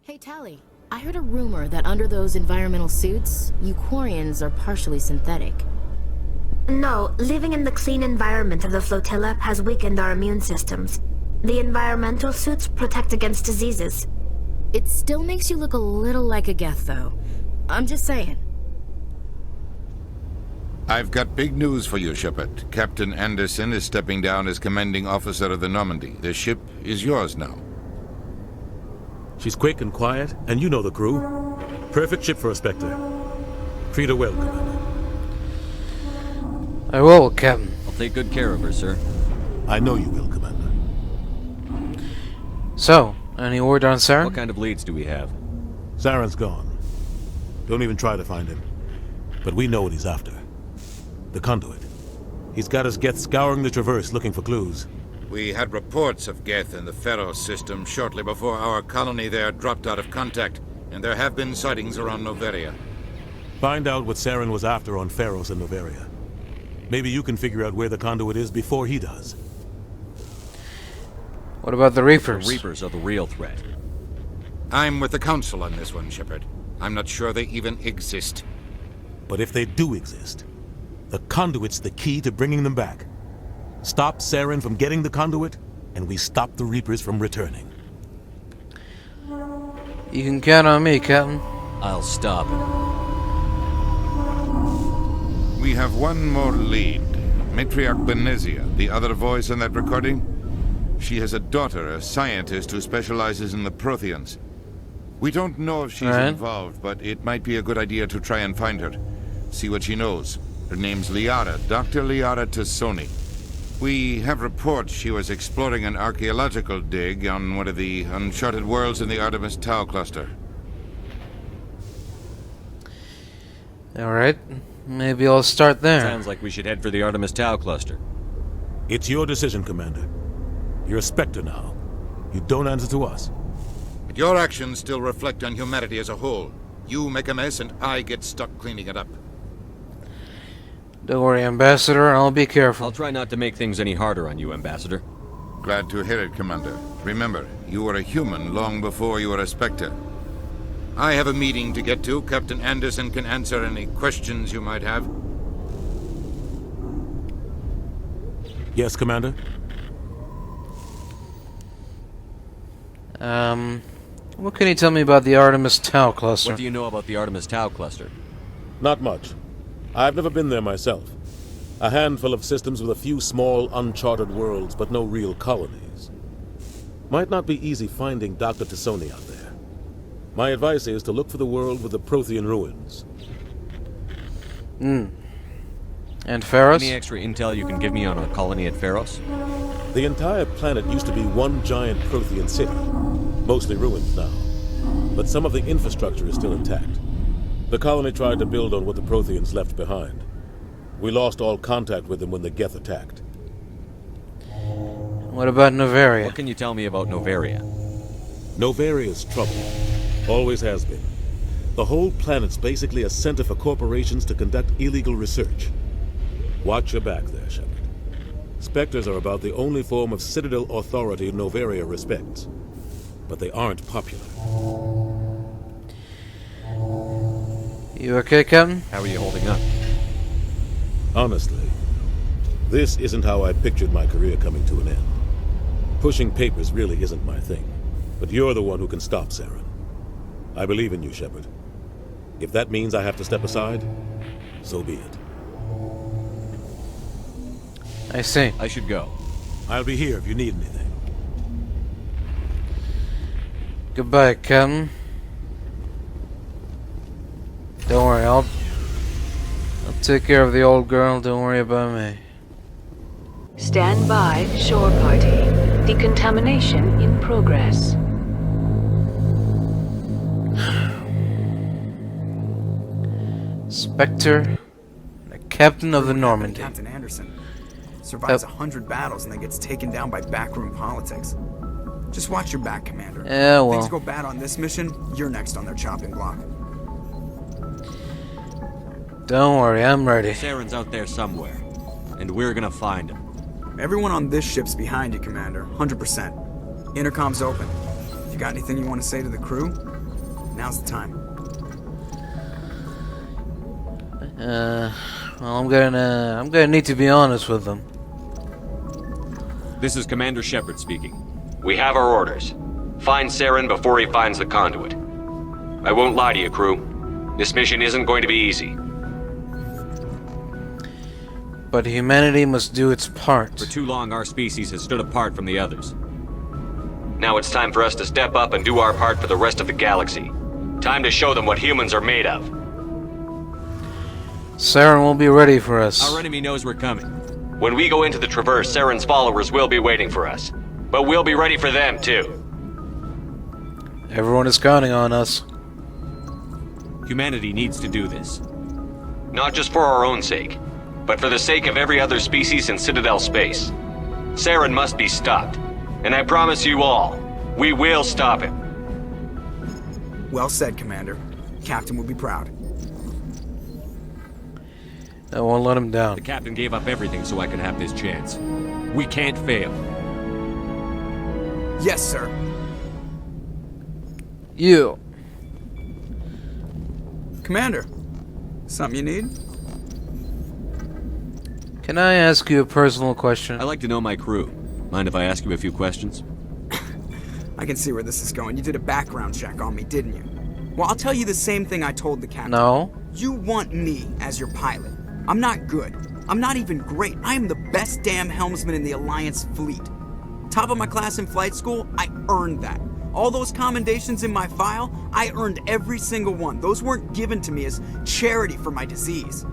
Hey Tally, I heard a rumor that under those environmental suits, you Quarians are partially synthetic. No, living in the clean environment of the flotilla has weakened our immune systems. The environmental suits protect against diseases. It still makes you look a little like a Geth, though. I'm just saying. I've got big news for you, Shepard. Captain Anderson is stepping down as commanding officer of the Normandy. The ship is yours now. She's quick and quiet, and you know the crew. Perfect ship for a Spectre. Treat her well, Commander. I will, Captain. I'll take good care of her, sir. I know you will, Commander. So, any word on Saren? What kind of leads do we have? Saren's gone. Don't even try to find him. But we know what he's after. The conduit. He's got us Geth scouring the Traverse looking for clues. We had reports of Geth in the Pharos system shortly before our colony there dropped out of contact, and there have been sightings around Noveria. Find out what Saren was after on Pharos and Noveria. Maybe you can figure out where the conduit is before he does. What about the Reapers? The Reapers are the real threat. I'm with the Council on this one, Shepard. I'm not sure they even exist. But if they do exist, the conduit's the key to bringing them back. Stop Saren from getting the conduit, and we stop the Reapers from returning. You can count on me, Captain. I'll stop it. We have one more lead. Matriarch Benezia, the other voice in that recording. She has a daughter, a scientist who specializes in the Protheans. We don't know if she's involved, but it might be a good idea to try and find her. See what she knows. Her name's Liara, Dr. Liara T'Soni. We have reports she was exploring an archaeological dig on one of the uncharted worlds in the Artemis Tau cluster. Alright, maybe I'll start there. Sounds like we should head for the Artemis Tau cluster. It's your decision, Commander. You're a Spectre now. You don't answer to us. But your actions still reflect on humanity as a whole. You make a mess and I get stuck cleaning it up. Don't worry, Ambassador, I'll be careful. I'll try not to make things any harder on you, Ambassador. Glad to hear it, Commander. Remember, you were a human long before you were a Spectre. I have a meeting to get to. Captain Anderson can answer any questions you might have. Yes, Commander? What can you tell me about the Artemis Tau cluster? What do you know about the Artemis Tau cluster? Not much. I've never been there myself. A handful of systems with a few small, uncharted worlds, but no real colonies. Might not be easy finding Dr. T'Soni out there. My advice is to look for the world with the Prothean ruins. And Pharos? Any extra intel you can give me on a colony at Pharos? The entire planet used to be one giant Prothean city, mostly ruins now. But some of the infrastructure is still intact. The colony tried to build on what the Protheans left behind. We lost all contact with them when the Geth attacked. What about Noveria? What can you tell me about Noveria? Noveria's trouble. Always has been. The whole planet's basically a center for corporations to conduct illegal research. Watch your back there, Shepard. Spectres are about the only form of Citadel authority Noveria respects. But they aren't popular. You okay, Captain? How are you holding up? Honestly, this isn't how I pictured my career coming to an end. Pushing papers really isn't my thing. But you're the one who can stop Saren. I believe in you, Shepard. If that means I have to step aside, so be it. I see. I should go. I'll be here if you need anything. Goodbye, Captain. Don't worry, I'll take care of the old girl. Don't worry about me. Stand by, shore party. Decontamination in progress. Spectre, the captain of the Normandy. Captain Anderson survives 100 battles and then gets taken down by backroom politics. Just watch your back, Commander. Yeah, well. Things go bad on this mission, you're next on their chopping block. Don't worry, I'm ready. Saren's out there somewhere, and we're gonna find him. Everyone on this ship's behind you, Commander. 100%. Intercom's open. If you got anything you want to say to the crew, now's the time. Well, I'm gonna need to be honest with them. This is Commander Shepard speaking. We have our orders. Find Saren before he finds the conduit. I won't lie to you, crew. This mission isn't going to be easy. But humanity must do its part. For too long, our species has stood apart from the others. Now it's time for us to step up and do our part for the rest of the galaxy. Time to show them what humans are made of. Saren will be ready for us. Our enemy knows we're coming. When we go into the Traverse, Saren's followers will be waiting for us. But we'll be ready for them, too. Everyone is counting on us. Humanity needs to do this. Not just for our own sake, but for the sake of every other species in Citadel space. Saren must be stopped. And I promise you all, we will stop him. Well said, Commander. Captain will be proud. I won't let him The down. captain gave up everything so I could have this chance. We can't fail. Yes, sir. You. Commander, something you need? Can I ask you a personal question? I like to know my crew. Mind if I ask you a few questions? I can see where this is going. You did a background check on me, didn't you? Well, I'll tell you the same thing I told the captain. No. You want me as your pilot. I'm not good. I'm not even great. I am the best damn helmsman in the Alliance fleet. Top of my class in flight school, I earned that. All those commendations in my file, I earned every single one. Those weren't given to me as charity for my disease.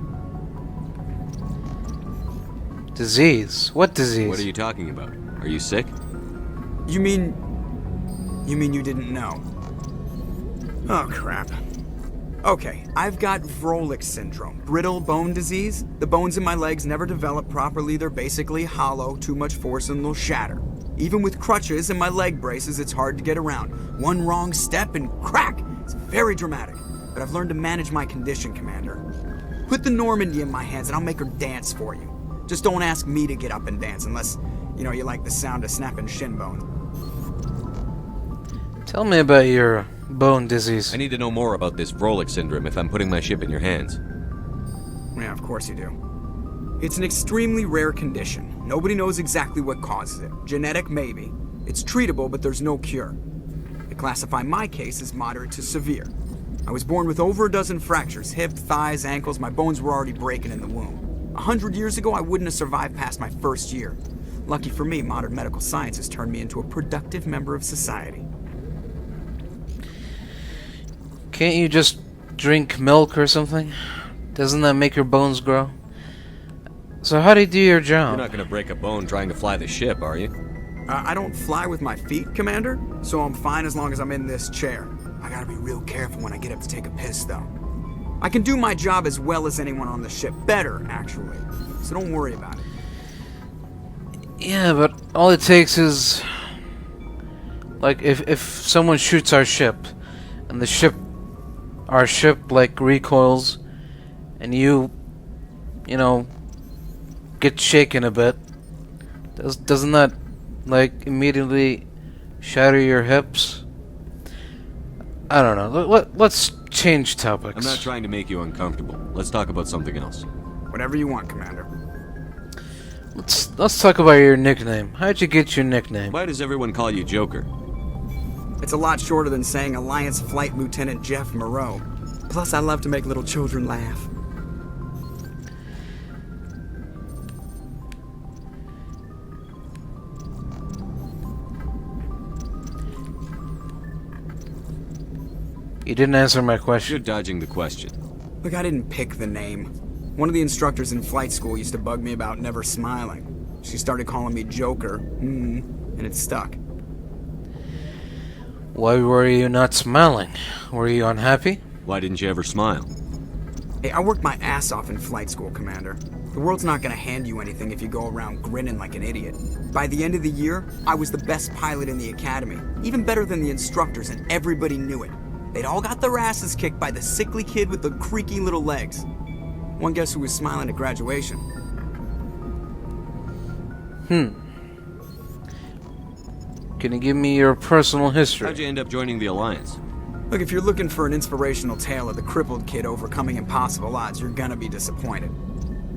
Disease? What disease? What are you talking about? Are you sick? You mean you didn't know? Oh, crap. Okay, I've got REDUX syndrome, brittle bone disease. The bones in my legs never develop properly. They're basically hollow, too much force and they'll shatter. Even with crutches and my leg braces, it's hard to get around. One wrong step and crack! It's very dramatic. But I've learned to manage my condition, Commander. Put the Normandy in my hands and I'll make her dance for you. Just don't ask me to get up and dance unless, you know, you like the sound of snapping shin bone. Tell me about your bone disease. I need to know more about this REDUX syndrome if I'm putting my ship in your hands. Yeah, of course you do. It's an extremely rare condition. Nobody knows exactly what causes it. Genetic, maybe. It's treatable, but there's no cure. They classify my case as moderate to severe. I was born with over a dozen fractures, hip, thighs, ankles. My bones were already breaking in the womb. 100 years ago, I wouldn't have survived past my first year. Lucky for me, modern medical science has turned me into a productive member of society. Can't you just drink milk or something? Doesn't that make your bones grow? So how do you do your job? You're not gonna break a bone trying to fly the ship, are you? I don't fly with my feet, Commander, so I'm fine as long as I'm in this chair. I gotta be real careful when I get up to take a piss, though. I can do my job as well as anyone on the ship. Better, actually. So don't worry about it. Yeah, but all it takes is... Like, if someone shoots our ship, and our ship, like, recoils, and you know, get shaken a bit, doesn't that, like, immediately shatter your hips? I don't know. Let's change topics. I'm not trying to make you uncomfortable. Let's talk about something else. Whatever you want, Commander. Let's talk about your nickname. How'd you get your nickname? Why does everyone call you Joker? It's a lot shorter than saying Alliance Flight Lieutenant Jeff Moreau. Plus, I love to make little children laugh. You didn't answer my You're question. dodging the question. Look, I didn't pick the name. One of the instructors in flight school used to bug me about never smiling. She started calling me Joker, and it stuck. Why were you not smiling? Were you unhappy? Why didn't you ever smile? Hey, I worked my ass off in flight school, Commander. The world's not gonna hand you anything if you go around grinning like an idiot. By the end of the year, I was the best pilot in the academy, even better than the instructors, and everybody knew it. They'd all got their asses kicked by the sickly kid with the creaky little legs. One guess who was smiling at graduation? Can you give me your personal history? How'd you end up joining the Alliance? Look, if you're looking for an inspirational tale of the crippled kid overcoming impossible odds, you're gonna be disappointed.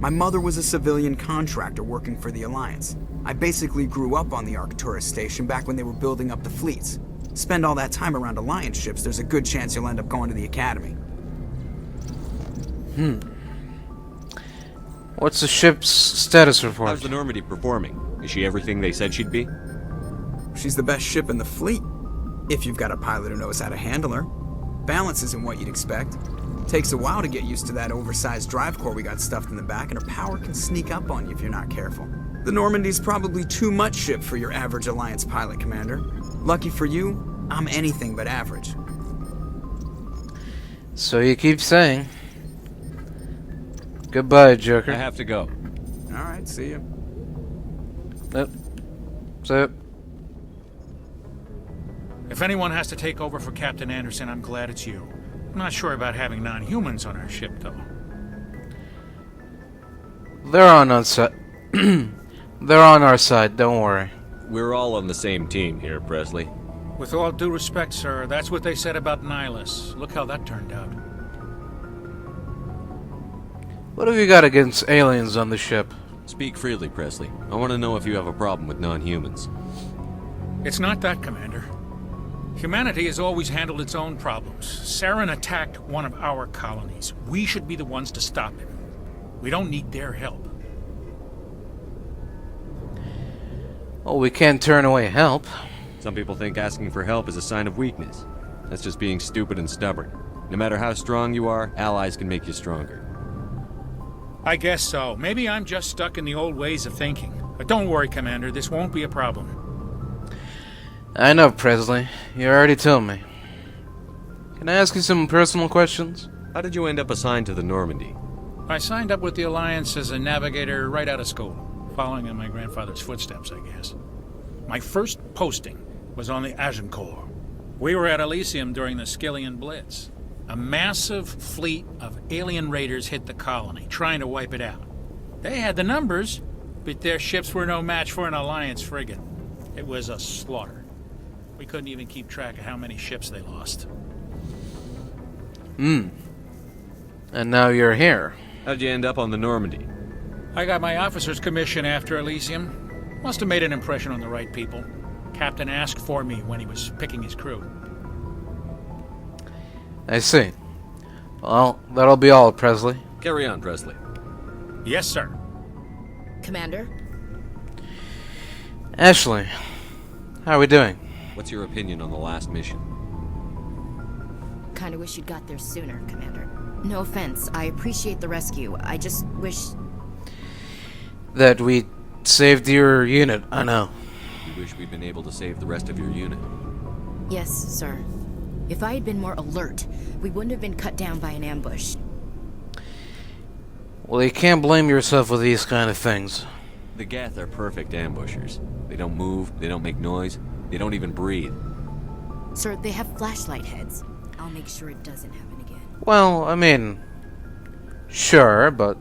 My mother was a civilian contractor working for the Alliance. I basically grew up on the Arcturus station back when they were building up the fleets. Spend all that time around Alliance ships, there's a good chance you'll end up going to the Academy. What's the ship's status report? How's the Normandy performing? Is she everything they said she'd be? She's the best ship in the fleet, if you've got a pilot who knows how to handle her. Balance isn't what you'd expect. Takes a while to get used to that oversized drive core we got stuffed in the back, and her power can sneak up on you if you're not careful. The Normandy's probably too much ship for your average Alliance pilot, Commander. Lucky for you, I'm anything but average. So you keep saying. Goodbye, Joker. I have to go. Alright, see you. Yep. So, If anyone has to take over for Captain Anderson, I'm glad it's you. I'm not sure about having non-humans on our ship, though. they're on our side. They're on our side, don't worry. We're all on the same team here, Presley. With all due respect, sir, that's what they said about Nihilus. Look how that turned out. What have you got against aliens on the ship? Speak freely, Presley. I want to know if you have a problem with non-humans. It's not that, Commander. Humanity has always handled its own problems. Saren attacked one of our colonies. We should be the ones to stop him. We don't need their help. Oh, we can't turn away help. Some people think asking for help is a sign of weakness. That's just being stupid and stubborn. No matter how strong you are, allies can make you stronger. I guess so. Maybe I'm just stuck in the old ways of thinking. But don't worry, Commander. This won't be a problem. I know, Presley. You already told me. Can I ask you some personal questions? How did you end up assigned to the Normandy? I signed up with the Alliance as a navigator right out of school, following in my grandfather's footsteps, I guess. My first posting was on the Agincourt. We were at Elysium during the Skillian Blitz. A massive fleet of alien raiders hit the colony, trying to wipe it out. They had the numbers, but their ships were no match for an Alliance frigate. It was a slaughter. We couldn't even keep track of how many ships they lost. And now you're here. How'd you end up on the Normandy? I got my officer's commission after Elysium. Must have made an impression on the right people. Captain asked for me when he was picking his crew. I see. Well, that'll be all, Presley. Carry on, Presley. Yes, sir. Commander? Ashley, how are we doing? What's your opinion on the last mission? Kinda wish you'd got there sooner, Commander. No offense, I appreciate the rescue. I just wish... That we saved your unit, I know. You wish we'd been able to save the rest of your unit. Yes, sir. If I had been more alert, we wouldn't have been cut down by an ambush. Well, you can't blame yourself with these kind of things. The Geth are perfect ambushers. They don't move, they don't make noise, they don't even breathe. Sir, they have flashlight heads. I'll make sure it doesn't happen again. Well, I mean... Sure, but...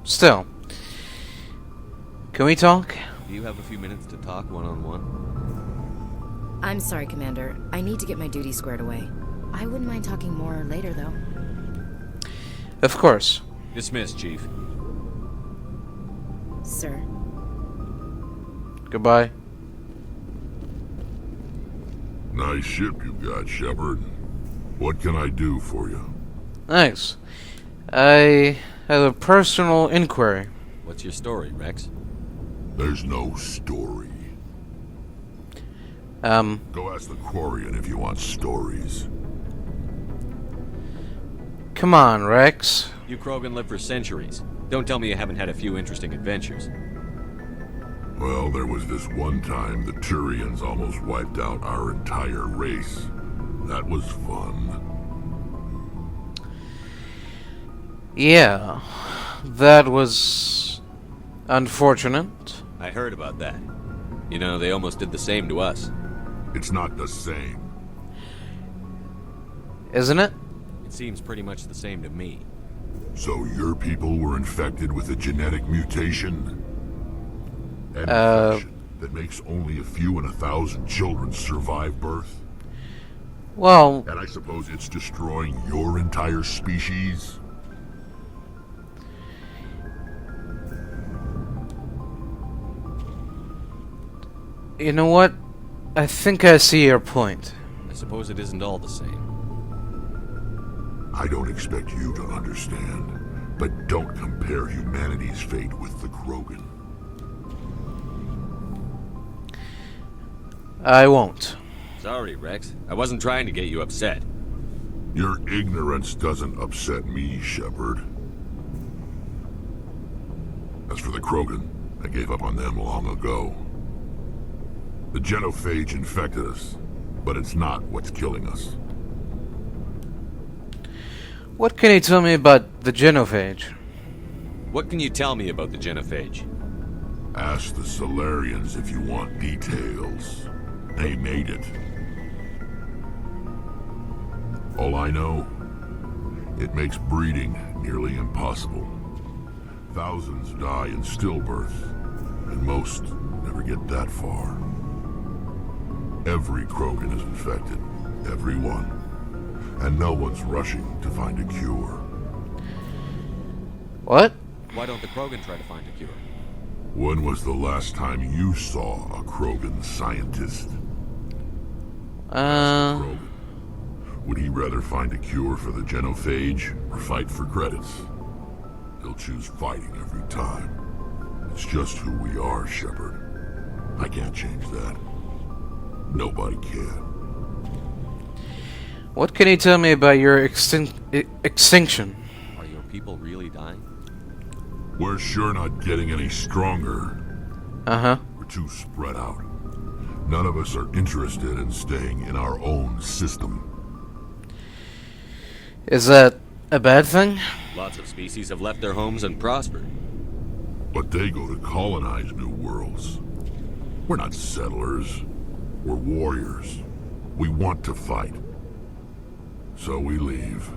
Still. Can we talk? Do you have a few minutes to talk one-on-one? I'm sorry, Commander. I need to get my duty squared away. I wouldn't mind talking more later, though. Of course. Dismissed, Chief. Sir. Goodbye. Nice ship you got, Shepard. What can I do for you? Thanks. I have a personal inquiry. What's your story, Rex? There's no story. Go ask the Quarian if you want stories. Come on, Rex. You Krogan lived for centuries. Don't tell me you haven't had a few interesting adventures. Well, there was this one time the Turians almost wiped out our entire race. That was fun. Yeah, that was unfortunate. I heard about that. You know, they almost did the same to us. It's not the same. Isn't it? It seems pretty much the same to me. So your people were infected with a genetic mutation? An infection that makes only a few in 1,000 children survive birth? Well... And I suppose it's destroying your entire species? You know what? I think I see your point. I suppose it isn't all the same. I don't expect you to understand, but don't compare humanity's fate with the Krogan. I won't. Sorry, Rex. I wasn't trying to get you upset. Your ignorance doesn't upset me, Shepard. As for the Krogan, I gave up on them long ago. The genophage infected us, but it's not what's killing us. What can you tell me about the genophage? What can you tell me about the genophage? Ask the Solarians if you want details. They made it. All I know, it makes breeding nearly impossible. Thousands die in stillbirth, and most never get that far. Every Krogan is infected. Every one. And no one's rushing to find a cure. What? Why don't the Krogan try to find a cure? When was the last time you saw a Krogan scientist? Ask the Krogan. Would he rather find a cure for the genophage or fight for credits? He'll choose fighting every time. It's just who we are, Shepard. I can't change that. Nobody can. What can you tell me about your extinction? Are your people really dying? We're sure not getting any stronger. Uh-huh. We're too spread out. None of us are interested in staying in our own system. Is that a bad thing? Lots of species have left their homes and prospered. But they go to colonize new worlds. We're not settlers. We're warriors. We want to fight. So we leave.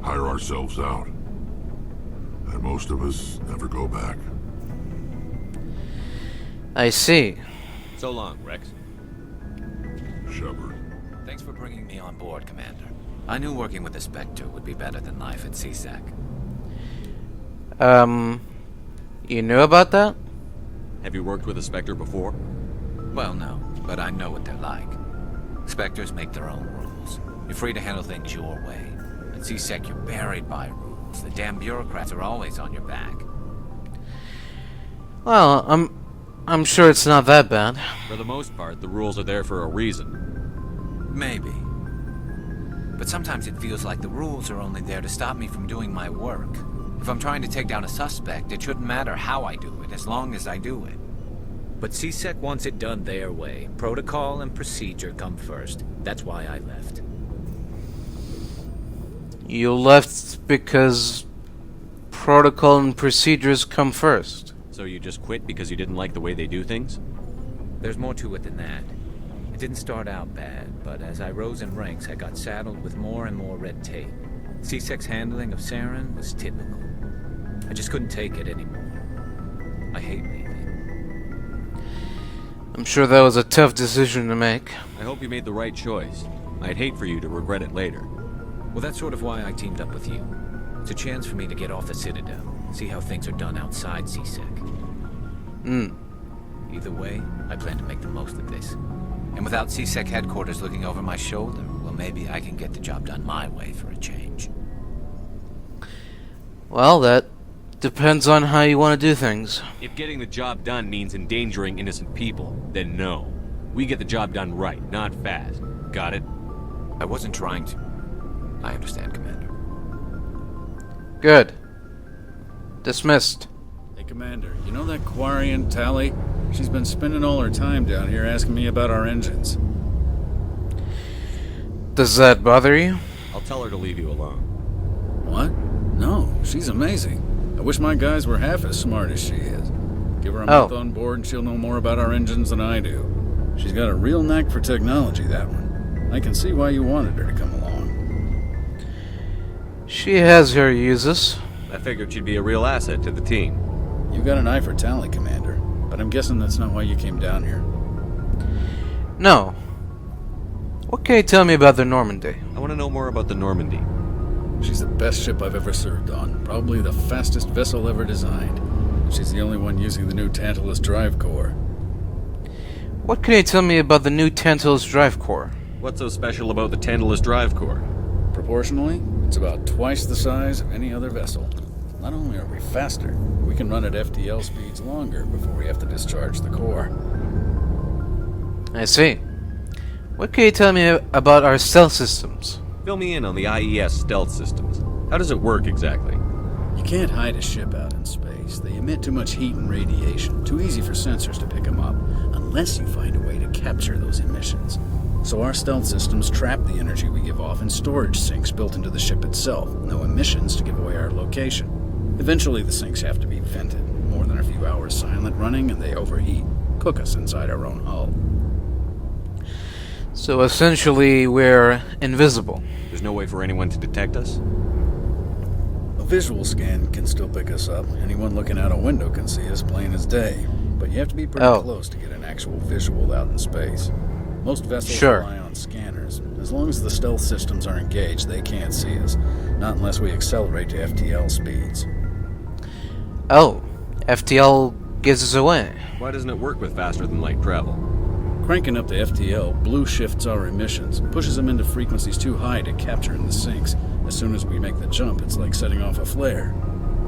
Hire ourselves out. And most of us never go back. I see. So long, Rex. Shepard. Thanks for bringing me on board, Commander. I knew working with the Spectre would be better than life at CSEC. You knew about that? Have you worked with a Spectre before? Well, no, but I know what they're like. Spectres make their own rules. You're free to handle things your way. At CSEC, you're buried by rules. The damn bureaucrats are always on your back. Well, I'm sure it's not that bad. For the most part, the rules are there for a reason. Maybe. But sometimes it feels like the rules are only there to stop me from doing my work. If I'm trying to take down a suspect, it shouldn't matter how I do it, as long as I do it. But CSEC wants it done their way. Protocol and procedure come first. That's why I left. You left because protocol and procedures come first. So you just quit because you didn't like the way they do things? There's more to it than that. It didn't start out bad, but as I rose in ranks, I got saddled with more and more red tape. CSEC's handling of Saren was typical. I just couldn't take it anymore. I hate leaving. I'm sure that was a tough decision to make. I hope you made the right choice. I'd hate for you to regret it later. Well, that's sort of why I teamed up with you. It's a chance for me to get off the Citadel, see how things are done outside CSEC. Either way, I plan to make the most of this. And without CSEC headquarters looking over my shoulder, well, maybe I can get the job done my way for a change. Well, that depends on how you want to do things. If getting the job done means endangering innocent people, then no. We get the job done right, not fast. Got it? I wasn't trying to. I understand, Commander. Good. Dismissed. Hey, Commander, you know that Quarian Tally? She's been spending all her time down here asking me about our engines. Does that bother you? I'll tell her to leave you alone. What? No, she's amazing. I wish my guys were half as smart as she is. Give her a month on board and she'll know more about our engines than I do. She's got a real knack for technology, that one. I can see why you wanted her to come along. She has her uses. I figured she'd be a real asset to the team. You got an eye for Tally, Commander. but I'm guessing that's not why you came down here. No. What can you tell me about the Normandy? I want to know more about the Normandy. She's the best ship I've ever served on. Probably the fastest vessel ever designed. She's the only one using the new Tantalus drive core. What can you tell me about the new Tantalus drive core? What's so special about the Tantalus drive core? Proportionally, it's about twice the size of any other vessel. Not only are we faster, we can run at FTL speeds longer before we have to discharge the core. I see. What can you tell me about our stealth systems? Fill me in on the IES stealth systems. How does it work exactly? You can't hide a ship out in space. They emit too much heat and radiation. Too easy for sensors to pick them up, unless you find a way to capture those emissions. So our stealth systems trap the energy we give off in storage sinks built into the ship itself. No emissions to give away our location. Eventually the sinks have to be vented. More than a few hours silent running and they overheat. Cook us inside our own hull. So essentially, we're invisible. There's no way for anyone to detect us? A visual scan can still pick us up. Anyone looking out a window can see us plain as day. But you have to be pretty close to get an actual visual out in space. Most vessels rely on scanners. As long as the stealth systems are engaged, they can't see us. Not unless we accelerate to FTL speeds. Oh, FTL gives us away. Why doesn't it work with faster-than-light travel? Cranking up to FTL, blue shifts our emissions, pushes them into frequencies too high to capture in the sinks. As soon as we make the jump, it's like setting off a flare.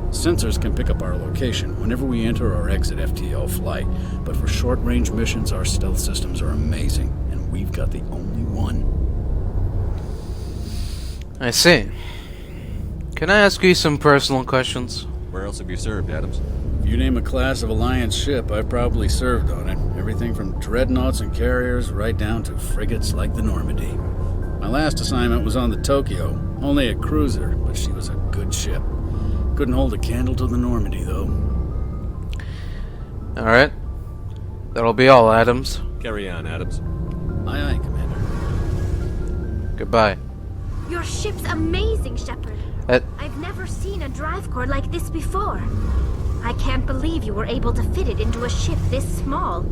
Sensors can pick up our location whenever we enter or exit FTL flight, but for short-range missions, our stealth systems are amazing, and we've got the only one. I see. Can I ask you some personal questions? Where else have you served, Adams? If you name a class of Alliance ship, I've probably served on it. Everything from dreadnoughts and carriers right down to frigates like the Normandy. My last assignment was on the Tokyo, only a cruiser, but she was a good ship. Couldn't hold a candle to the Normandy, though. Alright. That'll be all, Adams. Carry on, Adams. Aye, aye, Commander. Goodbye. Your ship's amazing, Shepard. I've never seen a drive core like this before. I can't believe you were able to fit it into a ship this small.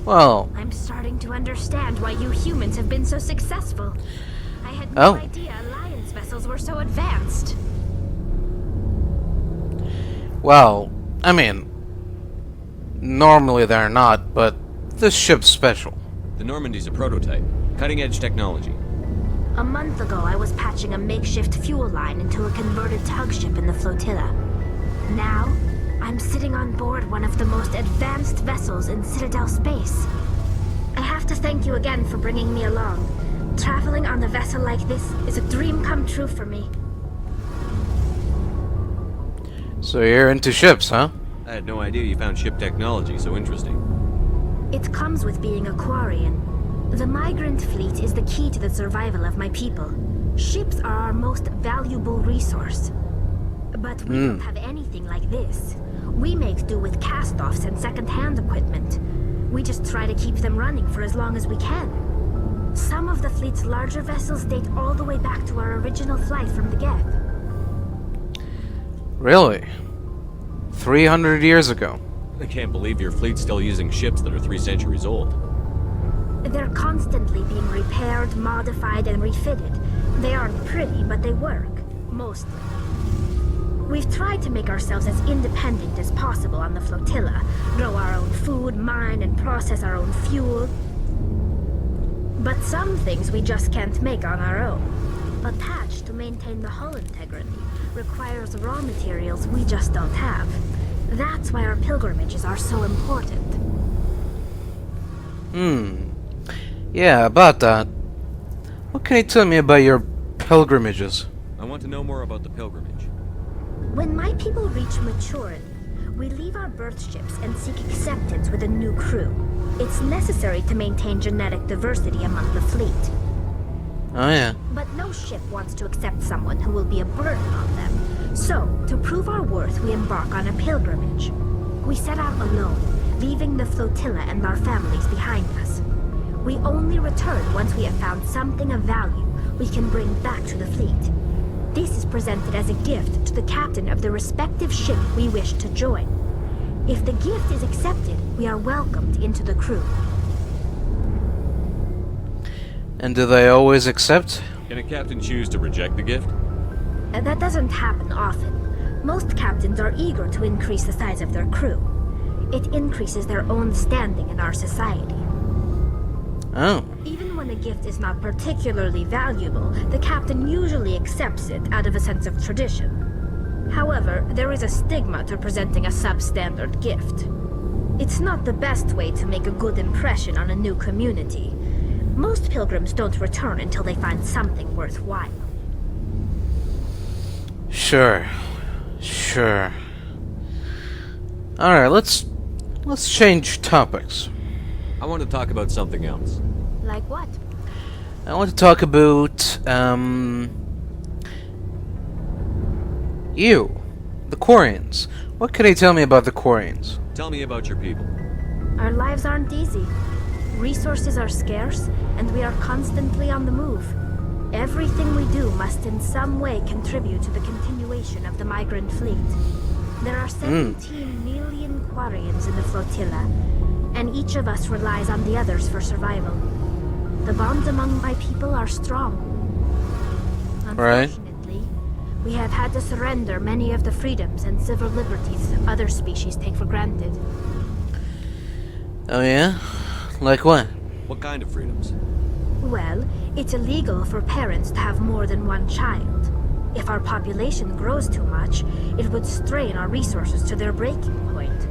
Well... I'm starting to understand why you humans have been so successful. I had no idea Alliance vessels were so advanced. Well, I mean... normally they're not, but this ship's special. The Normandy's a prototype. Cutting-edge technology. A month ago, I was patching a makeshift fuel line into a converted tug ship in the flotilla. Now, I'm sitting on board one of the most advanced vessels in Citadel space. I have to thank you again for bringing me along. Traveling on a vessel like this is a dream come true for me. So you're into ships, huh? I had no idea you found ship technology so interesting. It comes with being a Quarian. The migrant fleet is the key to the survival of my people. Ships are our most valuable resource. But we don't have anything like this. We make do with cast-offs and second-hand equipment. We just try to keep them running for as long as we can. Some of the fleet's larger vessels date all the way back to our original flight from the Geth. Really? 300 years ago. I can't believe your fleet's still using ships that are 3 centuries old. They're constantly being repaired, modified, and refitted. They aren't pretty, but they work. Mostly. We've tried to make ourselves as independent as possible on the flotilla. Grow our own food, mine, and process our own fuel. But some things we just can't make on our own. A patch to maintain the hull integrity requires raw materials we just don't have. That's why our pilgrimages are so important. Yeah, about that. What can you tell me about your pilgrimages? I want to know more about the pilgrimage. When my people reach maturity, we leave our birth ships and seek acceptance with a new crew. It's necessary to maintain genetic diversity among the fleet. Oh yeah. But no ship wants to accept someone who will be a burden on them. So, to prove our worth, we embark on a pilgrimage. We set out alone, leaving the flotilla and our families behind us. We only return once we have found something of value we can bring back to the fleet. This is presented as a gift to the captain of the respective ship we wish to join. If the gift is accepted, we are welcomed into the crew. And do they always accept? Can a captain choose to reject the gift? That doesn't happen often. Most captains are eager to increase the size of their crew. It increases their own standing in our society. Oh. Even when a gift is not particularly valuable, the captain usually accepts it out of a sense of tradition. However, there is a stigma to presenting a substandard gift. It's not the best way to make a good impression on a new community. Most pilgrims don't return until they find something worthwhile. Sure. Alright, let's change topics. I want to talk about something else. Like what? I want to talk about, you. The Quarians. What can you tell me about the Quarians? Tell me about your people. Our lives aren't easy. Resources are scarce, and we are constantly on the move. Everything we do must in some way contribute to the continuation of the migrant fleet. There are 17 million Quarians in the flotilla, and each of us relies on the others for survival. The bonds among my people are strong. Unfortunately, we have had to surrender many of the freedoms and civil liberties other species take for granted. Oh yeah? Like what? What kind of freedoms? Well, it's illegal for parents to have more than one child. If our population grows too much, it would strain our resources to their breaking point.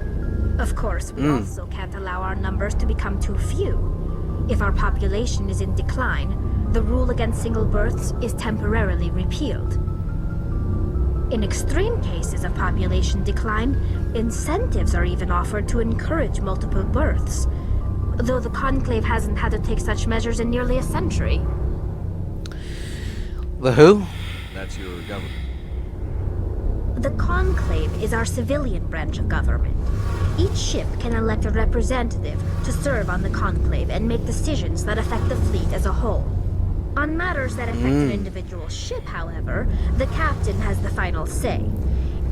Of course, we also can't allow our numbers to become too few. If our population is in decline, the rule against single births is temporarily repealed. In extreme cases of population decline, incentives are even offered to encourage multiple births, though the Conclave hasn't had to take such measures in nearly a century. The who? That's your government. The Conclave is our civilian branch of government. Each ship can elect a representative to serve on the Conclave and make decisions that affect the fleet as a whole. On matters that affect an individual ship, however, the captain has the final say.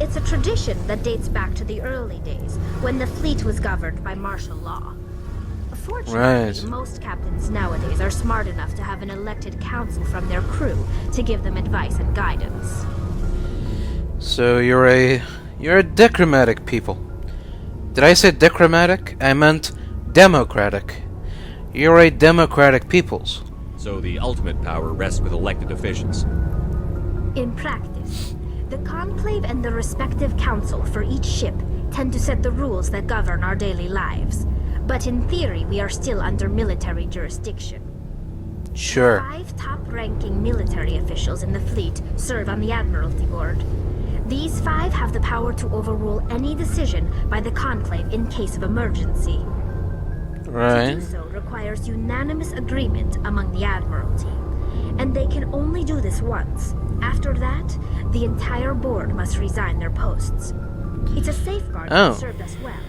It's a tradition that dates back to the early days, when the fleet was governed by martial law. Fortunately, most captains nowadays are smart enough to have an elected council from their crew to give them advice and guidance. So you're a dichromatic people. Did I say dichromatic? I meant democratic. You're a democratic peoples. So the ultimate power rests with elected officials. In practice, the Conclave and the respective council for each ship tend to set the rules that govern our daily lives. But in theory, we are still under military jurisdiction. Sure. 5 top-ranking military officials in the fleet serve on the Admiralty Board. These 5 have the power to overrule any decision by the Conclave in case of emergency. Right. To do so requires unanimous agreement among the Admiralty. And they can only do this once. After that, the entire board must resign their posts. It's a safeguard that served us well.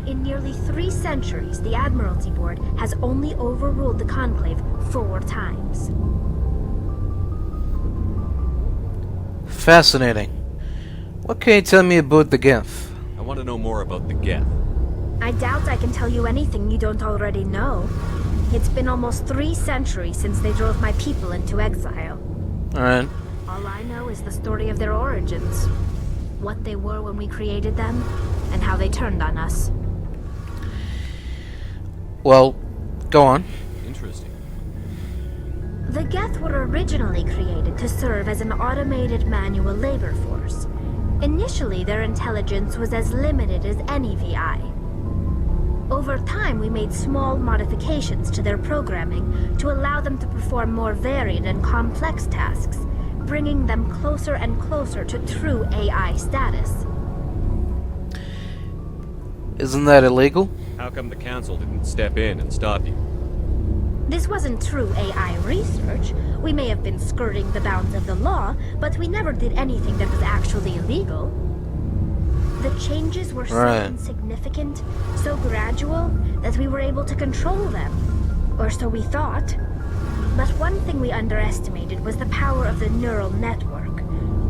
In nearly 3 centuries, the Admiralty Board has only overruled the Conclave 4 times. Fascinating. What can you tell me about the Geth? I want to know more about the Geth. I doubt I can tell you anything you don't already know. It's been almost 3 centuries since they drove my people into exile. Alright. All I know is the story of their origins. What they were when we created them, and how they turned on us. Well, go on. Interesting. The Geth were originally created to serve as an automated manual labor force. Initially, their intelligence was as limited as any VI. Over time, we made small modifications to their programming to allow them to perform more varied and complex tasks, bringing them closer and closer to true AI status. Isn't that illegal? How come the council didn't step in and stop you? This wasn't true AI research. We may have been skirting the bounds of the law, but we never did anything that was actually illegal. The changes were so insignificant, so gradual, that we were able to control them. Or so we thought. But one thing we underestimated was the power of the neural network.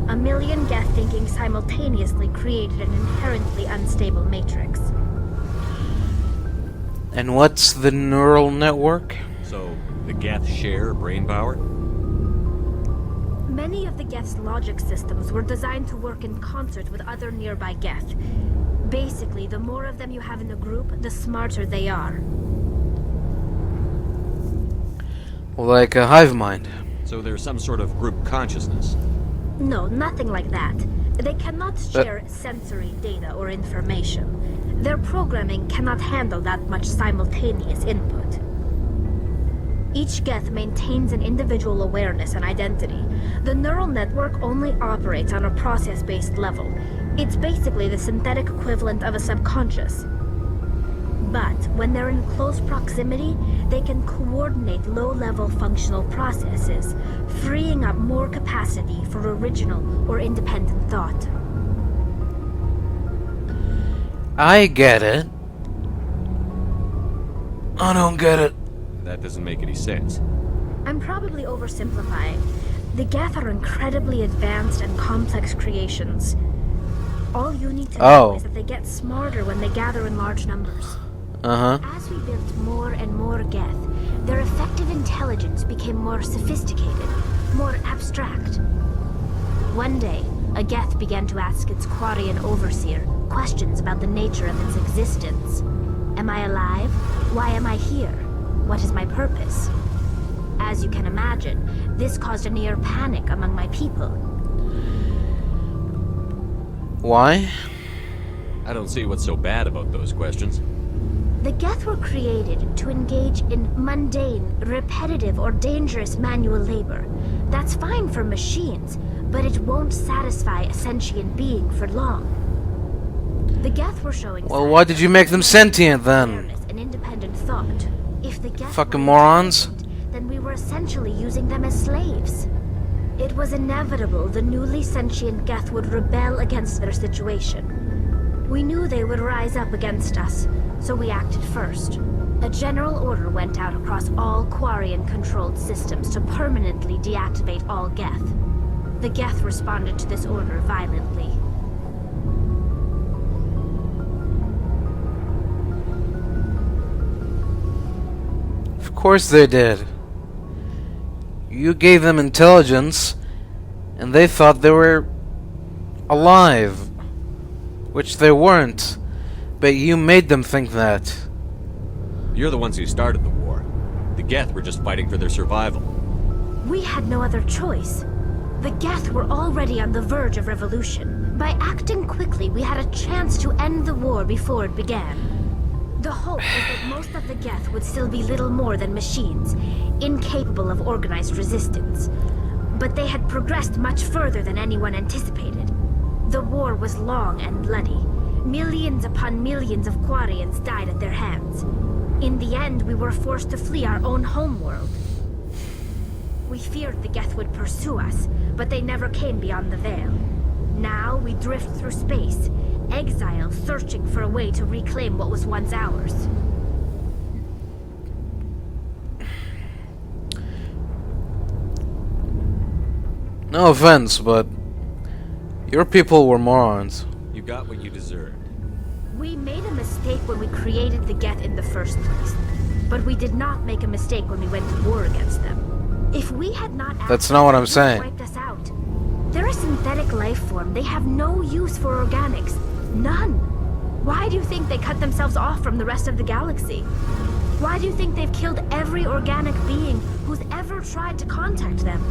A million Geth thinking simultaneously created an inherently unstable matrix. And what's the neural network? So, the Geth share brain power? Many of the Geth's logic systems were designed to work in concert with other nearby Geth. Basically, the more of them you have in a group, the smarter they are. Like a hive mind. So there's some sort of group consciousness? No, nothing like that. They cannot share sensory data or information. Their programming cannot handle that much simultaneous input. Each Geth maintains an individual awareness and identity. The neural network only operates on a process-based level. It's basically the synthetic equivalent of a subconscious. But when they're in close proximity, they can coordinate low-level functional processes, freeing up more capacity for original or independent thought. I get it. I don't get it. That doesn't make any sense. I'm probably oversimplifying. The Geth are incredibly advanced and complex creations. All you need to know is that they get smarter when they gather in large numbers. As we built more and more Geth, their effective intelligence became more sophisticated, more abstract. One day, a Geth began to ask its Quarian overseer questions about the nature of its existence. Am I alive? Why am I here? What is my purpose? As you can imagine, this caused a near panic among my people. Why? I don't see what's so bad about those questions. The Geth were created to engage in mundane, repetitive, or dangerous manual labor. That's fine for machines, but it won't satisfy a sentient being for long. The Geth were showing Well, why did you make them sentient then? and independent thought. If the Geth Fucking were morons. intelligent, then we were essentially using them as slaves. It was inevitable the newly sentient Geth would rebel against their situation. We knew they would rise up against us, so we acted first. A general order went out across all Quarian-controlled systems to permanently deactivate all Geth. The Geth responded to this order violently. Of course they did. You gave them intelligence, and they thought they were alive. Which they weren't. But you made them think that. You're the ones who started the war. The Geth were just fighting for their survival. We had no other choice. The Geth were already on the verge of revolution. By acting quickly, we had a chance to end the war before it began. The hope is that most of the Geth would still be little more than machines, incapable of organized resistance. But they had progressed much further than anyone anticipated. The war was long and bloody. Millions upon millions of Quarians died at their hands. In the end, we were forced to flee our own homeworld. We feared the Geth would pursue us, but they never came beyond the Veil. Now we drift through space, exile searching for a way to reclaim what was once ours. No offense, but your people were morons. You got what you deserved. We made a mistake when we created the Geth in the first place. But we did not make a mistake when we went to war against them. If we had not acted, That's not what I'm they saying. wiped us out. They're a synthetic life form. They have no use for organics. None. Why do you think they cut themselves off from the rest of the galaxy? Why do you think they've killed every organic being who's ever tried to contact them?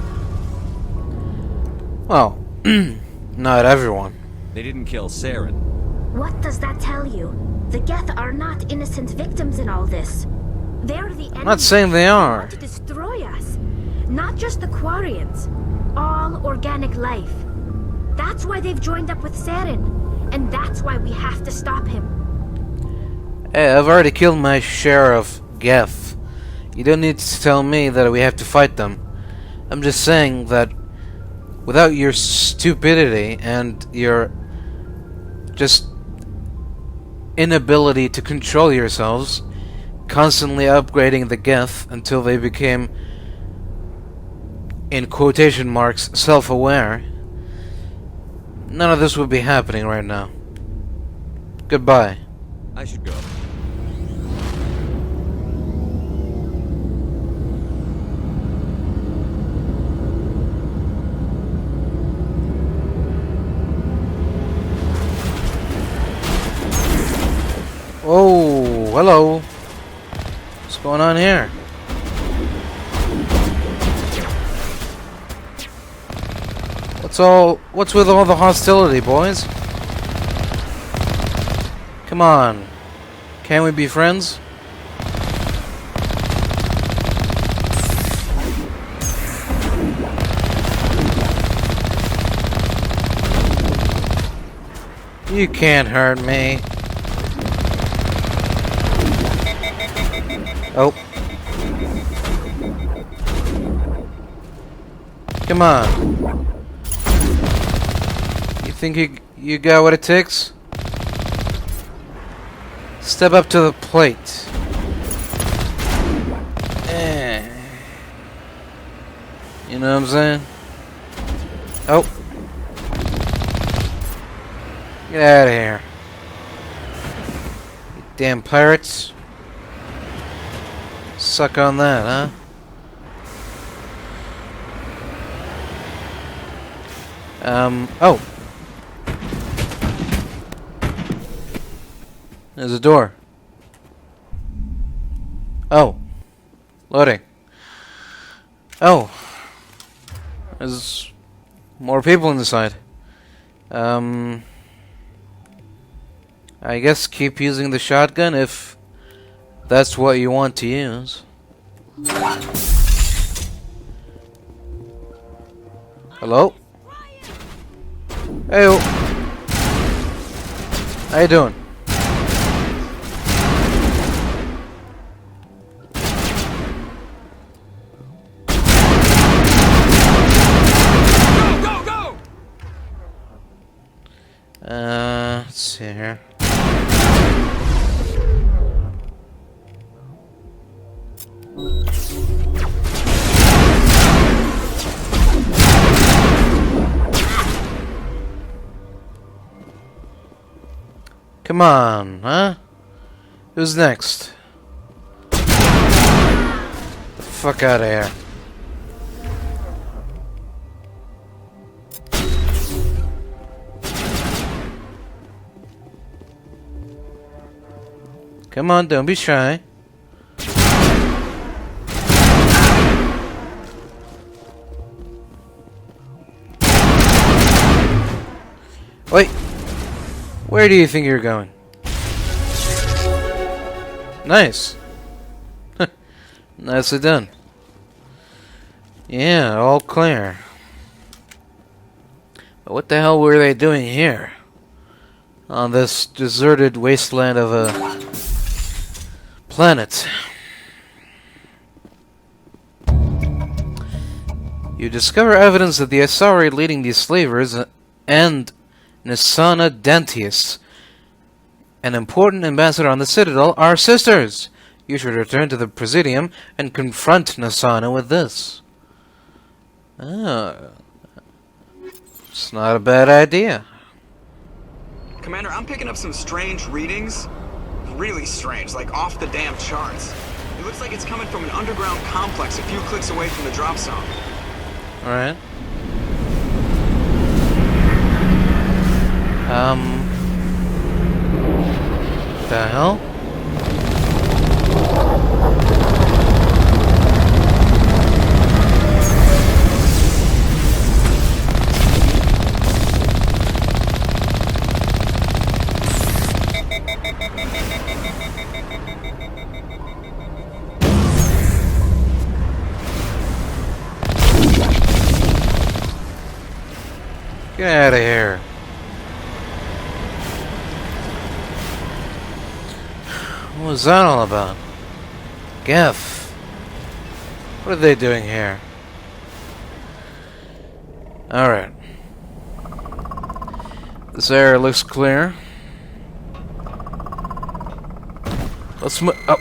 Well, not everyone. They didn't kill Saren. What does that tell you? The Geth are not innocent victims in all this. They're the enemy. I'm not saying they are. Want to destroy us. Not just the Quarians. All organic life. That's why they've joined up with Saren. And that's why we have to stop him. Hey, I've already killed my share of Geth. You don't need to tell me that we have to fight them. I'm just saying that without your stupidity and your just inability to control yourselves, constantly upgrading the Geth until they became, in quotation marks, self-aware, none of this would be happening right now. Goodbye. I should go. Oh, hello. What's going on here? What's with all the hostility, boys? Come on. Can't we be friends? You can't hurt me. Oh. Come on. You think you got what it takes? Step up to the plate. You know what I'm saying? Oh. Get out of here. You damn pirates. Suck on that, huh? Oh. There's a door. Oh. Loading. Oh. There's more people inside. I guess keep using the shotgun if that's what you want to use. Hello? Hey, how you doing? Go, go, go! Let's see here. Come on, huh? Who's next? The fuck out of here. Come on, don't be shy. Wait. Where do you think you're going? Nice. Nicely done. Yeah, all clear. But what the hell were they doing here? On this deserted wasteland of a planet. You discover evidence that the Asari leading these slavers and Nisana Dentius, an important ambassador on the Citadel, are sisters. You should return to the Presidium and confront Nisana with this. It's not a bad idea. Commander, I'm picking up some strange readings. Really strange, like off the damn charts. It looks like it's coming from an underground complex a few clicks away from the drop zone. Alright. The hell? Get out of here. What was that all about? Geff. What are they doing here? Alright. This area looks clear. Let's move. Oh.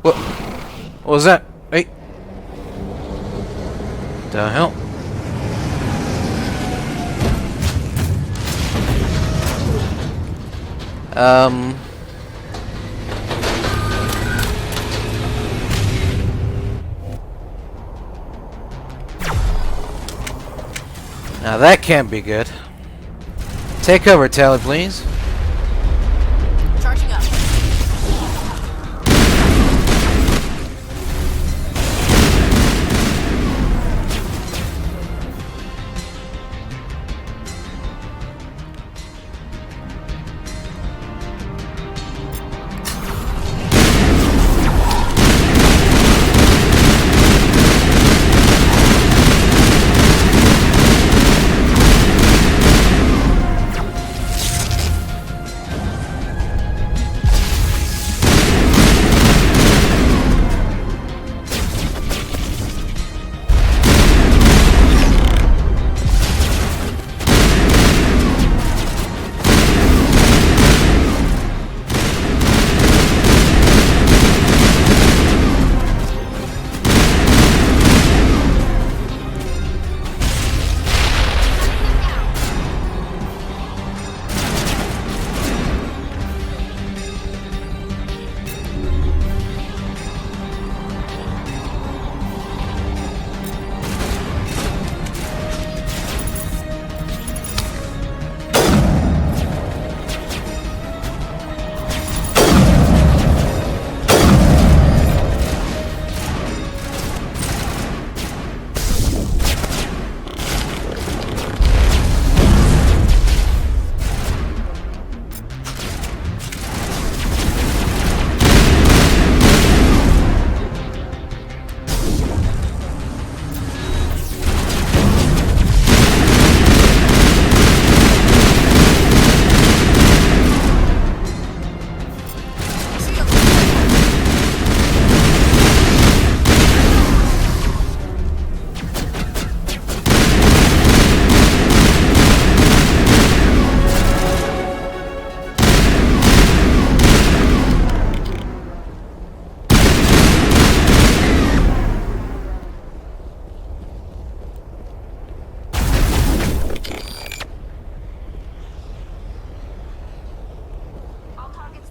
What was that? Hey. The hell? Now that can't be good. Take cover, Tally, please. Charging up.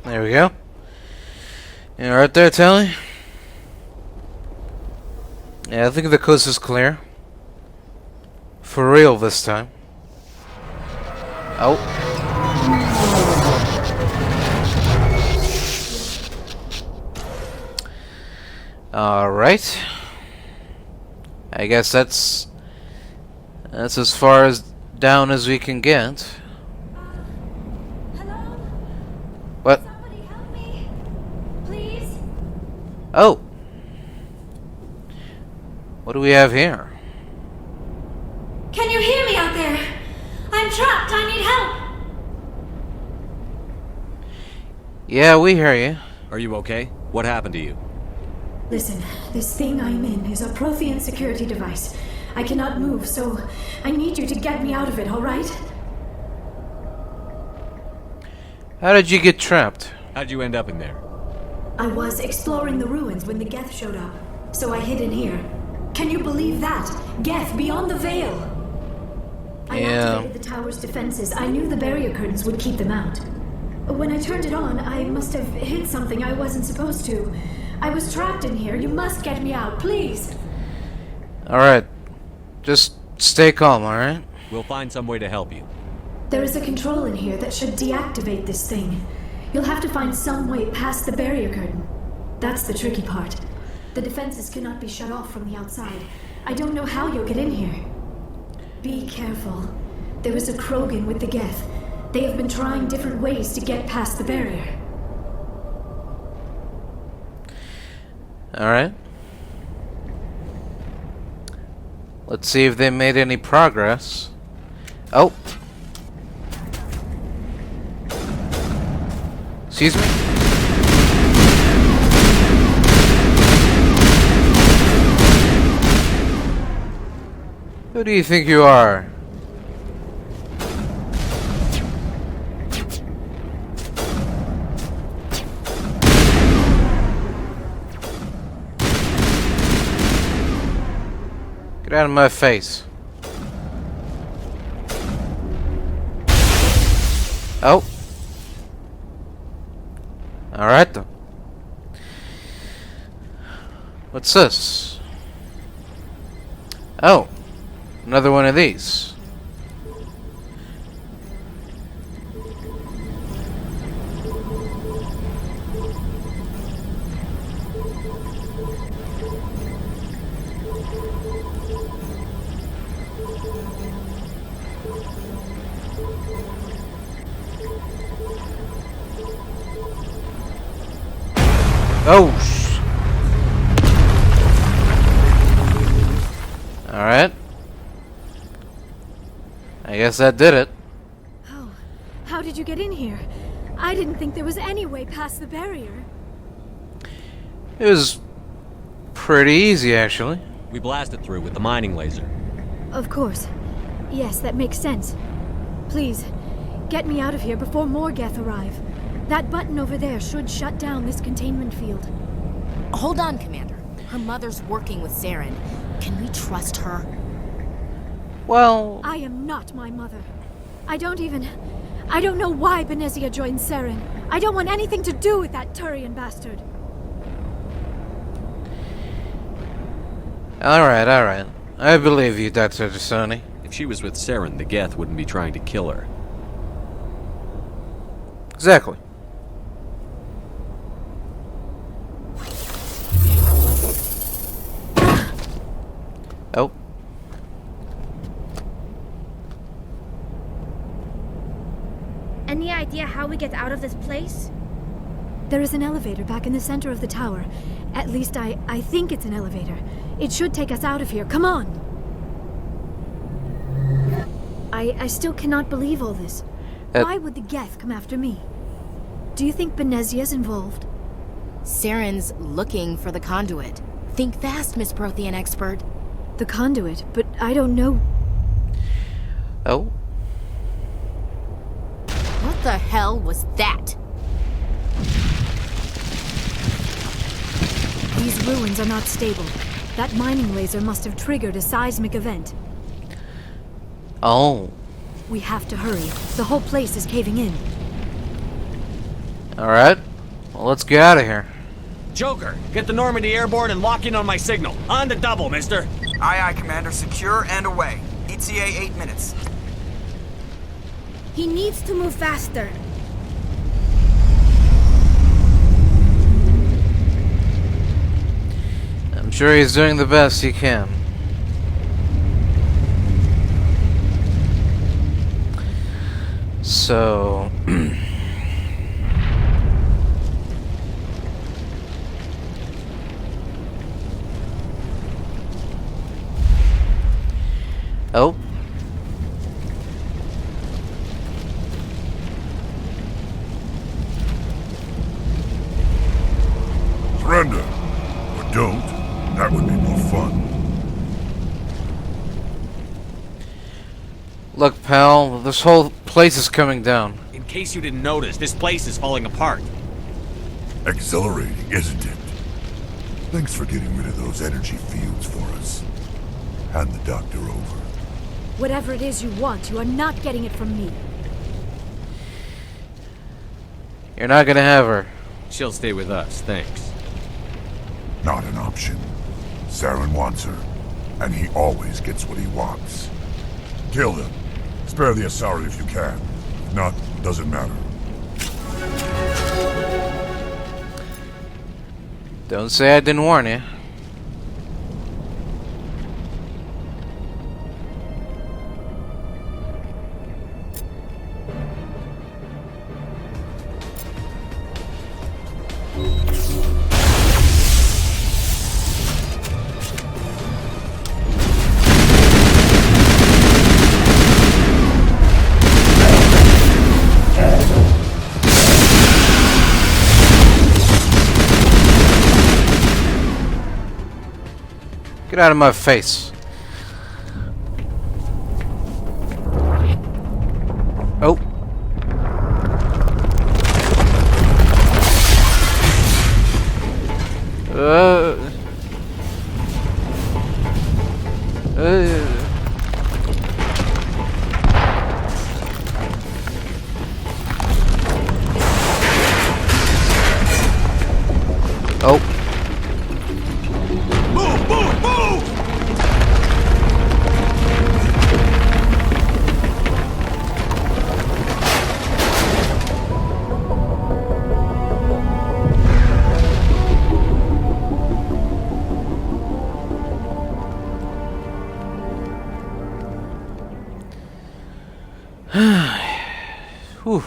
There we go. Yeah, right there, Tally. Yeah, I think the coast is clear. For real this time. Oh. Alright. I guess that's as far as down as we can get. Hello? What? Somebody help me. Please? Oh. What do we have here? Can you hear me out there? I'm trapped. I need help. Yeah, we hear you. Are you okay? What happened to you? Listen, this thing I'm in is a Prothean security device. I cannot move, so I need you to get me out of it, alright? How did you get trapped? How'd you end up in there? I was exploring the ruins when the Geth showed up, so I hid in here. Can you believe that? Geth beyond the veil! I activated the tower's defenses. I knew the barrier curtains would keep them out. When I turned it on, I must have hit something I wasn't supposed to. I was trapped in here. You must get me out, please! Alright. Just stay calm, alright? We'll find some way to help you. There is a control in here that should deactivate this thing. You'll have to find some way past the barrier curtain. That's the tricky part. The defenses cannot be shut off from the outside. I don't know how you'll get in here. Be careful. There is a Krogan with the Geth. They have been trying different ways to get past the barrier. Alright. Let's see if they made any progress. Oh. Excuse me? Who do you think you are? Get out of my face. Oh. Alright then. What's this? Oh, another one of these. Oh, alright. I guess that did it. Oh, how did you get in here? I didn't think there was any way past the barrier. It was pretty easy, actually. We blasted through with the mining laser. Of course. Yes, that makes sense. Please, get me out of here before more Geth arrive. That button over there should shut down this containment field. Hold on, Commander. Her mother's working with Saren. Can we trust her? Well... I am not my mother. I don't know why Benezia joined Saren. I don't want anything to do with that Turian bastard. Alright, alright. I believe you, Dr. T'Soni. If she was with Saren, the Geth wouldn't be trying to kill her. Exactly. Oh. Any idea how we get out of this place? There is an elevator back in the center of the tower. At least I think it's an elevator. It should take us out of here. Come on! I still cannot believe all this. Why would the Geth come after me? Do you think Benezia's involved? Saren's looking for the conduit. Think fast, Miss Prothean expert. The conduit, but I don't know. Oh? What the hell was that? These ruins are not stable. That mining laser must have triggered a seismic event. Oh. We have to hurry. The whole place is caving in. Alright. Well, let's get out of here. Joker, get the Normandy airborne and lock in on my signal. On the double, mister. Aye, aye, Commander. Secure and away. ETA 8 minutes. He needs to move faster. I'm sure he's doing the best he can. So... Oh. Surrender. Or don't. That would be more fun. Look, pal, this whole place is coming down. In case you didn't notice, this place is falling apart. Exhilarating, isn't it? Thanks for getting rid of those energy fields for us. Hand the doctor over. Whatever it is you want, you are not getting it from me. You're not gonna have her. She'll stay with us, thanks. Not an option. Saren wants her, and he always gets what he wants. Kill them. Spare the Asari if you can. If not, doesn't matter. Don't say I didn't warn you. Get out of my face. Oh. Whew.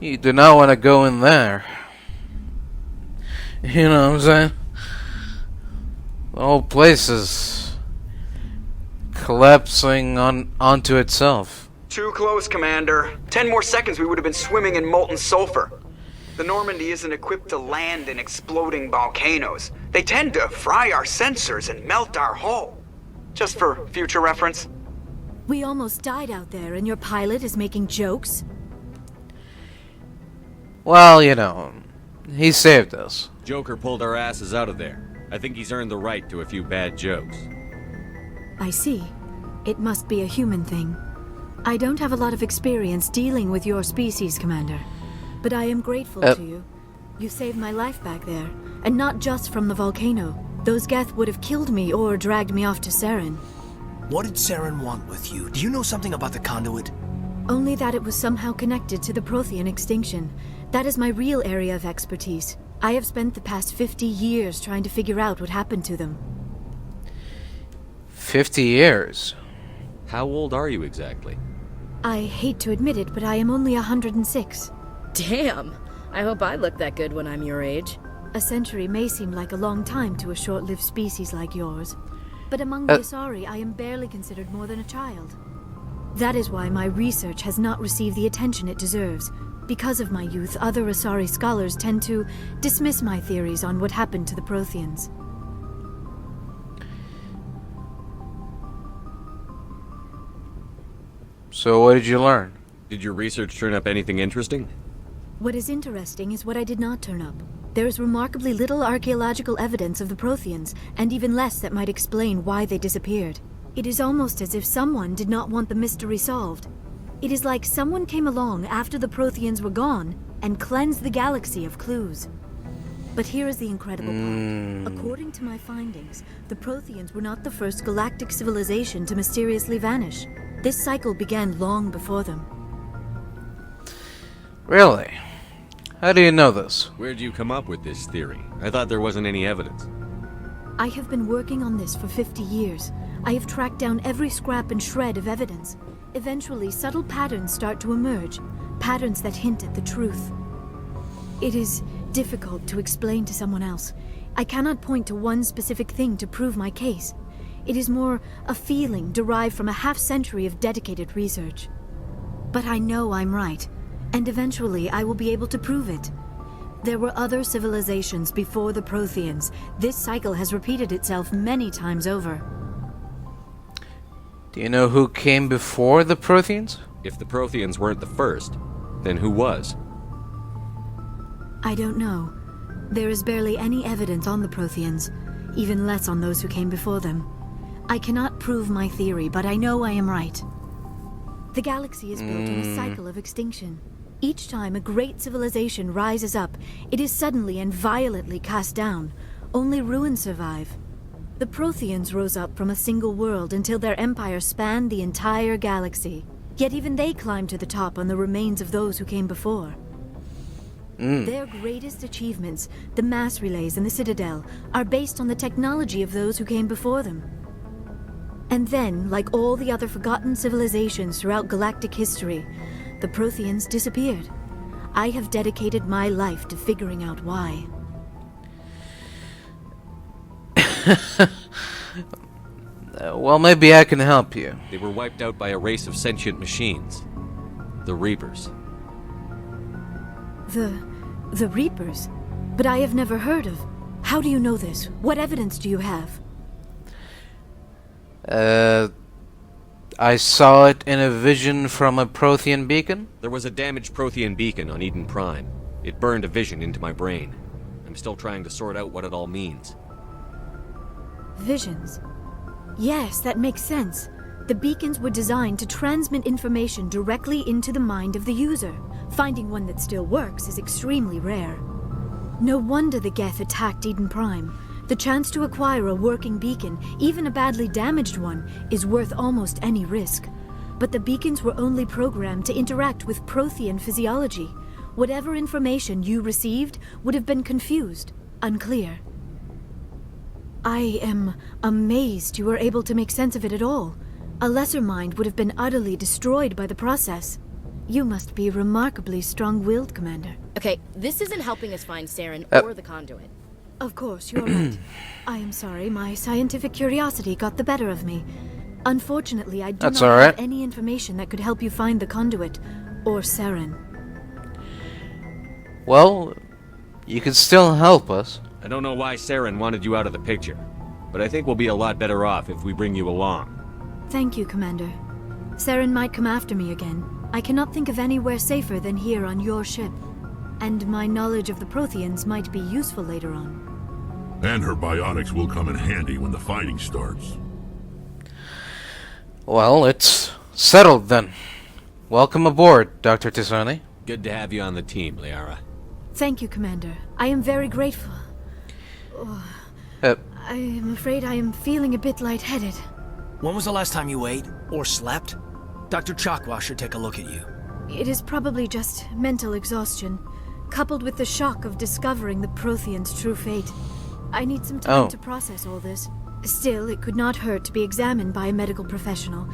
You do not want to go in there. You know what I'm saying? The whole place is collapsing onto itself. Too close, Commander. 10 more seconds we would have been swimming in molten sulfur. The Normandy isn't equipped to land in exploding volcanoes. They tend to fry our sensors and melt our hull. Just for future reference. We almost died out there, and your pilot is making jokes? Well, you know, he saved us. Joker pulled our asses out of there. I think he's earned the right to a few bad jokes. I see. It must be a human thing. I don't have a lot of experience dealing with your species, Commander. But I am grateful to you. You saved my life back there, and not just from the volcano. Those Geth would have killed me or dragged me off to Saren. What did Saren want with you? Do you know something about the conduit? Only that it was somehow connected to the Prothean extinction. That is my real area of expertise. I have spent the past 50 years trying to figure out what happened to them. 50 years? How old are you exactly? I hate to admit it, but I am only 106. Damn! I hope I look that good when I'm your age. A century may seem like a long time to a short-lived species like yours. But among the Asari, I am barely considered more than a child. That is why my research has not received the attention it deserves. Because of my youth, other Asari scholars tend to dismiss my theories on what happened to the Protheans. So what did you learn? Did your research turn up anything interesting? What is interesting is what I did not turn up. There is remarkably little archaeological evidence of the Protheans, and even less that might explain why they disappeared. It is almost as if someone did not want the mystery solved. It is like someone came along after the Protheans were gone and cleansed the galaxy of clues. But here is the incredible part. According to my findings, the Protheans were not the first galactic civilization to mysteriously vanish. This cycle began long before them. Really? How do you know this? Where'd you come up with this theory? I thought there wasn't any evidence. I have been working on this for 50 years. I have tracked down every scrap and shred of evidence. Eventually, subtle patterns start to emerge, patterns that hint at the truth. It is difficult to explain to someone else. I cannot point to one specific thing to prove my case. It is more a feeling derived from a half-century of dedicated research. But I know I'm right, and eventually I will be able to prove it. There were other civilizations before the Protheans. This cycle has repeated itself many times over. Do you know who came before the Protheans? If the Protheans weren't the first, then who was? I don't know. There is barely any evidence on the Protheans, even less on those who came before them. I cannot prove my theory, but I know I am right. The galaxy is built in a cycle of extinction. Each time a great civilization rises up, it is suddenly and violently cast down. Only ruins survive. The Protheans rose up from a single world until their empire spanned the entire galaxy. Yet even they climbed to the top on the remains of those who came before. Their greatest achievements, the mass relays and the Citadel, are based on the technology of those who came before them. And then, like all the other forgotten civilizations throughout galactic history, the Protheans disappeared. I have dedicated my life to figuring out why. Well, maybe I can help you. They were wiped out by a race of sentient machines. The Reapers. The Reapers? But I have never heard of. How do you know this? What evidence do you have? I saw it in a vision from a Prothean beacon. There was a damaged Prothean beacon on Eden Prime. It burned a vision into my brain. I'm still trying to sort out what it all means. Visions. Yes, that makes sense. The beacons were designed to transmit information directly into the mind of the user. Finding one that still works is extremely rare. No wonder the Geth attacked Eden Prime. The chance to acquire a working beacon, even a badly damaged one, is worth almost any risk. But the beacons were only programmed to interact with Prothean physiology. Whatever information you received would have been confused, unclear. I am amazed you were able to make sense of it at all. A lesser mind would have been utterly destroyed by the process. You must be remarkably strong-willed, Commander. Okay, this isn't helping us find Saren or the conduit. Of course, you're right. I am sorry, my scientific curiosity got the better of me. Unfortunately, I do not have any information that could help you find the conduit, or Saren. Well, you could still help us. I don't know why Saren wanted you out of the picture, but I think we'll be a lot better off if we bring you along. Thank you, Commander. Saren might come after me again. I cannot think of anywhere safer than here on your ship. And my knowledge of the Protheans might be useful later on. And her bionics will come in handy when the fighting starts. Well, it's settled then. Welcome aboard, Dr. T'Soni. Good to have you on the team, Liara. Thank you, Commander. I am very grateful. I am afraid I am feeling a bit lightheaded. When was the last time you ate or slept? Dr. Chakwa should take a look at you. It is probably just mental exhaustion, coupled with the shock of discovering the Protheans' true fate. I need some time to process all this. Still, it could not hurt to be examined by a medical professional.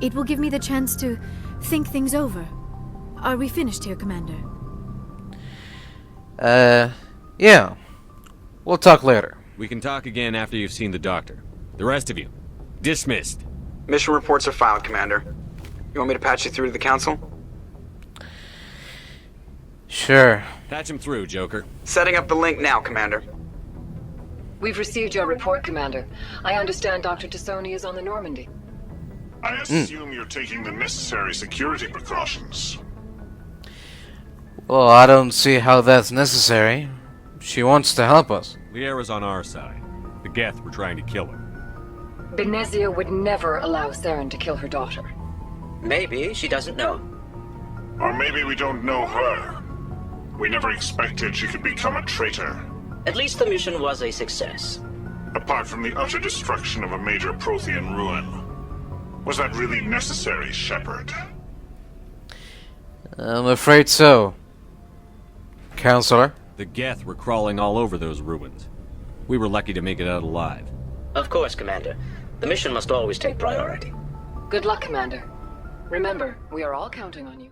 It will give me the chance to think things over. Are we finished here, Commander? Yeah. We'll talk later. We can talk again after you've seen the doctor. The rest of you, dismissed. Mission reports are filed, Commander. You want me to patch you through to the Council? Sure. Patch him through, Joker. Setting up the link now, Commander. We've received your report, Commander. I understand Dr. T'Soni is on the Normandy. I assume you're taking the necessary security precautions. Well, I don't see how that's necessary. She wants to help us. Liara's on our side. The Geth were trying to kill her. Benezia would never allow Saren to kill her daughter. Maybe she doesn't know. Or maybe we don't know her. We never expected she could become a traitor. At least the mission was a success. Apart from the utter destruction of a major Prothean ruin. Was that really necessary, Shepard? I'm afraid so. Counselor? The Geth were crawling all over those ruins. We were lucky to make it out alive. Of course, Commander. The mission must always take priority. Good luck, Commander. Remember, we are all counting on you.